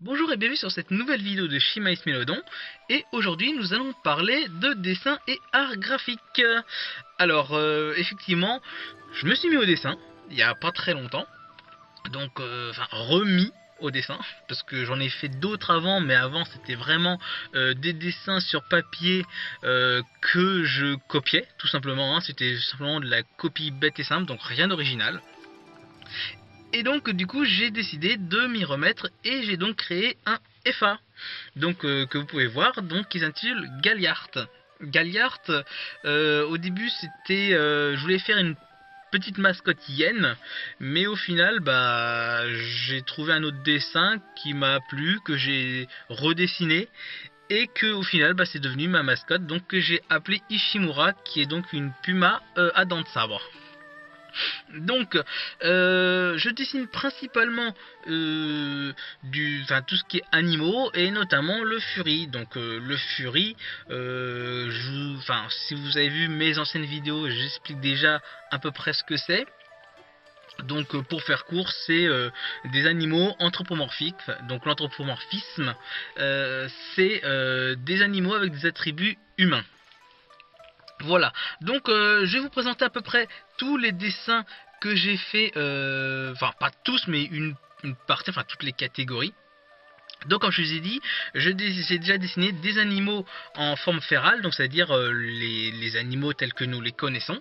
Bonjour et bienvenue sur cette nouvelle vidéo de Shimaïs Mélodon. Et aujourd'hui nous allons parler de dessin et art graphique. Alors effectivement, je me suis mis au dessin il n'y a pas très longtemps. Donc remis au dessin, parce que j'en ai fait d'autres avant, mais avant c'était vraiment des dessins sur papier que je copiais tout simplement, hein. C'était simplement de la copie bête et simple, donc rien d'original. Et donc du coup j'ai décidé de m'y remettre et j'ai donc créé un FA, donc que vous pouvez voir, donc qui s'intitule Galliard. Galliard, au début c'était, je voulais faire une petite mascotte hyène, mais au final bah j'ai trouvé un autre dessin qui m'a plu, que j'ai redessiné et que au final bah, c'est devenu ma mascotte, donc que j'ai appelé Ishimura, qui est donc une puma à dents de sabre. Donc, je dessine principalement tout ce qui est animaux et notamment le Fury. Donc, le Fury, si vous avez vu mes anciennes vidéos, j'explique déjà à peu près ce que c'est. Donc, pour faire court, c'est des animaux anthropomorphiques. Donc, l'anthropomorphisme, c'est des animaux avec des attributs humains. Voilà, donc je vais vous présenter à peu près tous les dessins que j'ai fait, enfin pas tous, mais une partie, enfin toutes les catégories. Donc comme je vous ai dit, j'ai déjà dessiné des animaux en forme férale, donc c'est-à-dire les animaux tels que nous les connaissons.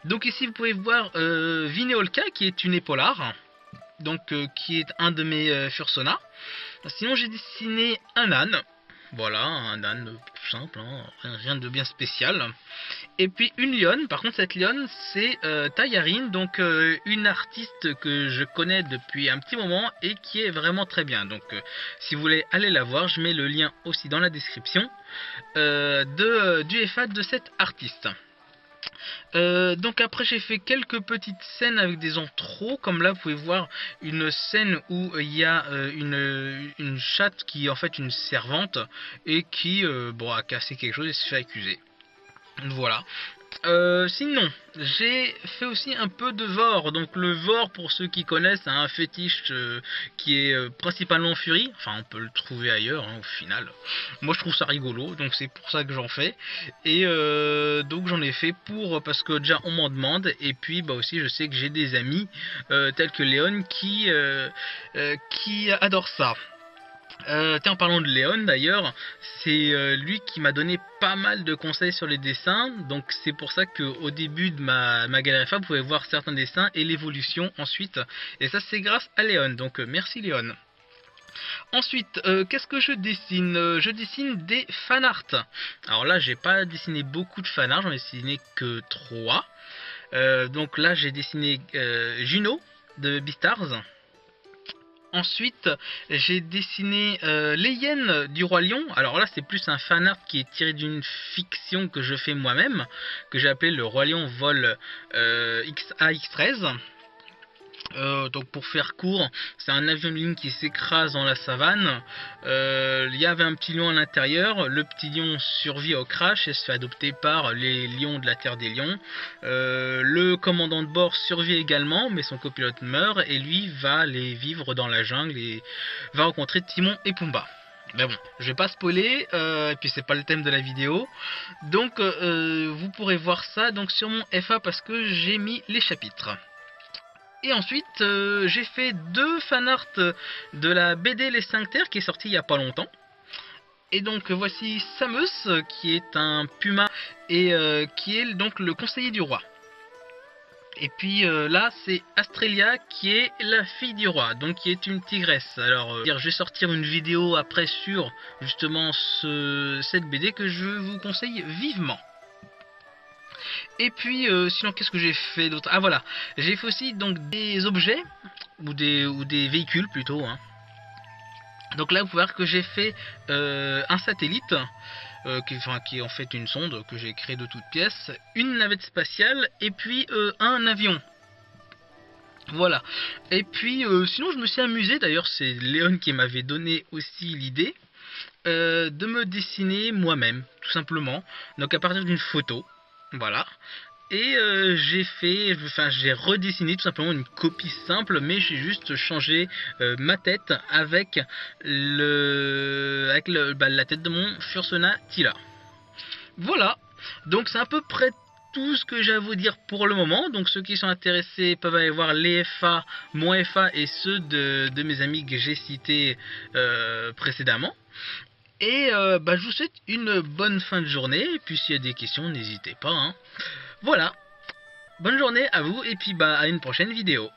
Donc ici vous pouvez voir Vineolka, qui est une épaulard, donc qui est un de mes Fursona. Sinon j'ai dessiné un âne. Voilà, un âne simple, hein, rien de bien spécial. Et puis une lionne, par contre cette lionne c'est Tayarine, donc une artiste que je connais depuis un petit moment et qui est vraiment très bien. Donc si vous voulez aller la voir, je mets le lien aussi dans la description du FA de cette artiste. Donc après j'ai fait quelques petites scènes avec des intros, comme là vous pouvez voir une scène où il y a une chatte qui est en fait une servante et qui a cassé quelque chose et se fait accuser. Voilà. Sinon, j'ai fait aussi un peu de vor. Donc le vor, pour ceux qui connaissent, c'est un fétiche qui est principalement Fury. Enfin, on peut le trouver ailleurs, hein, au final. Moi, je trouve ça rigolo, donc c'est pour ça que j'en fais. Et donc j'en ai fait parce que déjà on m'en demande. Et puis bah aussi, je sais que j'ai des amis tels que Léon qui adorent ça. En parlant de Léon d'ailleurs, c'est lui qui m'a donné pas mal de conseils sur les dessins, donc c'est pour ça qu'au début de ma galerie FA, vous pouvez voir certains dessins et l'évolution ensuite, et ça c'est grâce à Léon, donc merci Léon. Ensuite, qu'est-ce que je dessine? Je dessine des fanarts. Alors là, j'ai pas dessiné beaucoup de fanarts, j'en ai dessiné que 3. Donc là, j'ai dessiné Juno de Beastars. Ensuite, j'ai dessiné les hyènes du Roi Lion. Alors là, c'est plus un fanart qui est tiré d'une fiction que je fais moi-même, que j'ai appelé le Roi Lion vol XAX13. Donc pour faire court, c'est un avion de ligne qui s'écrase dans la savane. Il y avait un petit lion à l'intérieur. Le petit lion survit au crash et se fait adopter par les lions de la Terre des Lions. Le commandant de bord survit également, mais son copilote meurt et lui va aller vivre dans la jungle et va rencontrer Timon et Pumba. Mais bon, je vais pas spoiler, et puis c'est pas le thème de la vidéo. Donc vous pourrez voir ça donc sur mon FA parce que j'ai mis les chapitres. Et ensuite, j'ai fait 2 fanarts de la BD Les 5 Terres qui est sortie il y a pas longtemps. Et donc voici Samus qui est un puma et qui est donc le conseiller du roi. Et puis là c'est Astrelia qui est la fille du roi, donc qui est une tigresse. Alors je vais sortir une vidéo après sur justement cette BD que je vous conseille vivement. Et puis sinon qu'est-ce que j'ai fait d'autre? Ah voilà, j'ai fait aussi donc des objets ou des véhicules plutôt, hein. Donc là vous pouvez voir que j'ai fait un satellite qui est en fait une sonde que j'ai créée de toutes pièces, une navette spatiale et puis un avion. Voilà. Et puis sinon je me suis amusé, d'ailleurs c'est Léon qui m'avait donné aussi l'idée de me dessiner moi-même, tout simplement. Donc à partir d'une photo. Voilà. Et j'ai redessiné tout simplement une copie simple, mais j'ai juste changé ma tête avec la tête de mon Fursona Tila. Voilà, donc c'est à peu près tout ce que j'ai à vous dire pour le moment. Donc ceux qui sont intéressés peuvent aller voir les FA, mon FA et ceux de mes amis que j'ai cités précédemment. Et je vous souhaite une bonne fin de journée. Et puis s'il y a des questions, n'hésitez pas. Hein. Voilà, bonne journée à vous et puis à une prochaine vidéo.